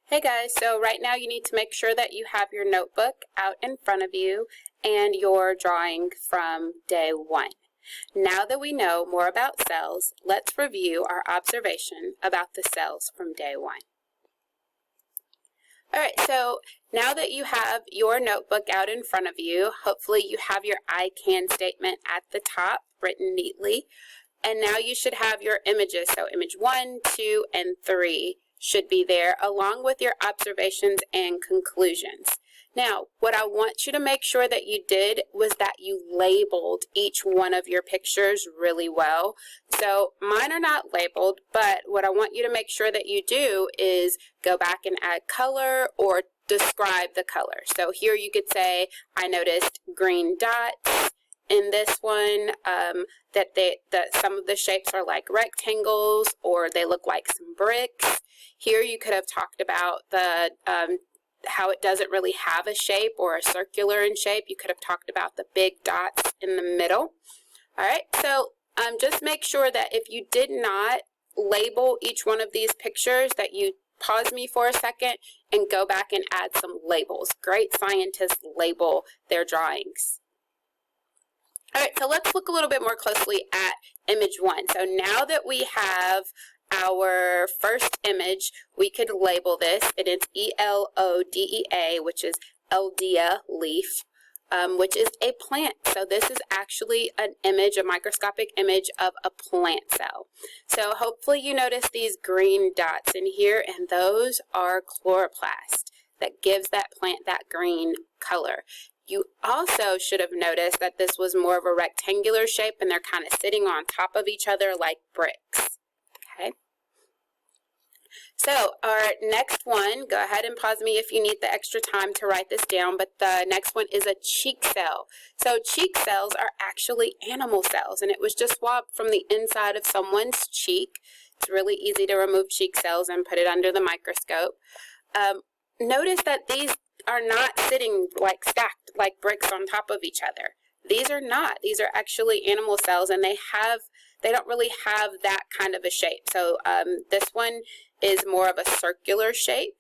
Hey guys, so right now you need to make sure that you have your notebook out in front of you and your drawing from day one. Now that we know more about cells, let's review our observation about the cells from day one. Alright, so now that you have your notebook out in front of you, hopefully you have your I can statement at the top written neatly, and now you should have your images, so image 1, 2, and 3 should be there, along with your observations and conclusions. Now, what I want you to make sure that you did was that you labeled each one of your pictures really well. So mine are not labeled, but what I want you to make sure that you do is go back and add color or describe the color. So here you could say, I noticed green dots in this one, that some of the shapes are like rectangles or they look like some bricks. Here you could have talked about the how it doesn't really have a shape or a circular in shape. You could have talked about the big dots in the middle. All right, so just make sure that if you did not label each one of these pictures, that you pause me for a second and go back and add some labels. Great scientists label their drawings. All right, so let's look a little bit more closely at image 1. So now that we have our first image, we could label this, and it's ELODEA, which is Eldea leaf, which is a plant. So this is actually an image, a microscopic image of a plant cell. So hopefully you notice these green dots in here, and those are chloroplast that gives that plant that green color. You also should have noticed that this was more of a rectangular shape and they're kind of sitting on top of each other like bricks. Okay. So our next one, go ahead and pause me if you need the extra time to write this down, but the next one is a cheek cell. So cheek cells are actually animal cells, and it was just swabbed from the inside of someone's cheek. It's really easy to remove cheek cells and put it under the microscope. Notice that these are not sitting like stacked like bricks on top of each other. These are not. These are actually animal cells, and they don't really have that kind of a shape. So this one is more of a circular shape.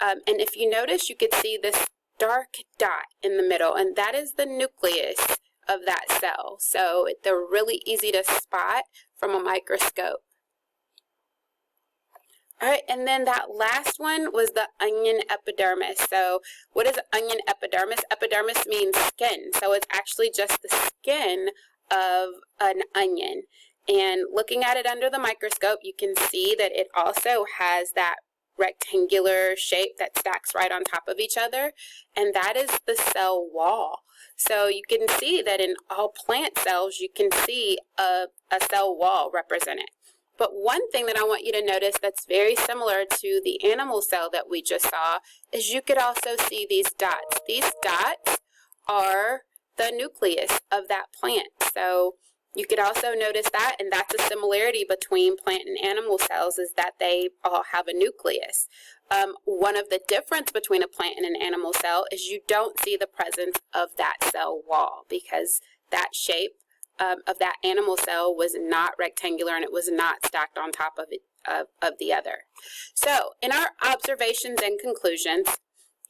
And if you notice, you could see this dark dot in the middle, and that is the nucleus of that cell. So they're really easy to spot from a microscope. All right, and then that last one was the onion epidermis. So what is onion epidermis? Epidermis means skin. So it's actually just the skin of an onion. And looking at it under the microscope, you can see that it also has that rectangular shape that stacks right on top of each other, and that is the cell wall. So you can see that in all plant cells, you can see a cell wall represented. But one thing that I want you to notice that's very similar to the animal cell that we just saw is you could also see these dots. These dots are the nucleus of that plant. So you could also notice that, and that's a similarity between plant and animal cells, is that they all have a nucleus. One of the difference between a plant and an animal cell is you don't see the presence of that cell wall, because that shape of that animal cell was not rectangular and it was not stacked on top of it, of the other. So in our observations and conclusions,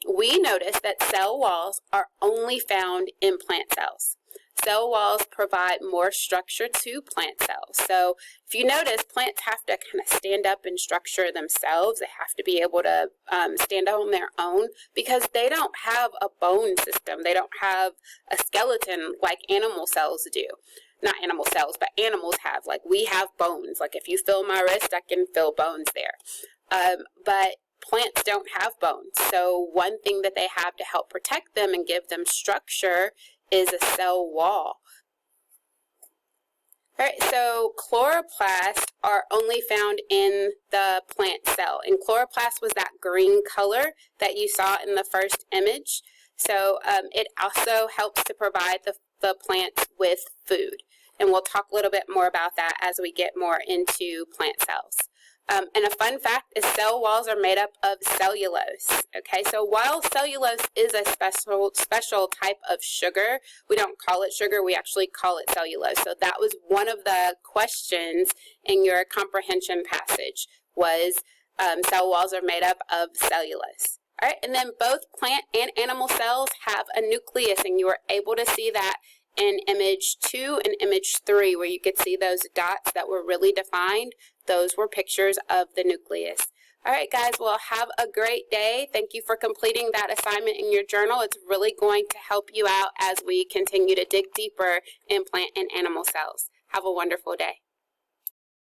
we noticed that cell walls are only found in plant cells. Cell walls provide more structure to plant cells. So if you notice, plants have to kind of stand up and structure themselves. They have to be able to stand on their own, because they don't have a bone system. They don't have a skeleton like animal cells do. Not animal cells, but animals have. Like we have bones. Like if you feel my wrist, I can feel bones there. But plants don't have bones. So one thing that they have to help protect them and give them structure is a cell wall. All right, so chloroplasts are only found in the plant cell, and chloroplast was that green color that you saw in the first image. So it also helps to provide the plants with food, and we'll talk a little bit more about that as we get more into plant cells. And a fun fact is cell walls are made up of cellulose. Okay, so while cellulose is a special type of sugar, we don't call it sugar, we actually call it cellulose. So that was one of the questions in your comprehension passage, was cell walls are made up of cellulose. All right, and then both plant and animal cells have a nucleus, and you are able to see that in image 2 and image 3, where you could see those dots that were really defined. Those were pictures of the nucleus. All right, guys, well, have a great day. Thank you for completing that assignment in your journal. It's really going to help you out as we continue to dig deeper in plant and animal cells. Have a wonderful day.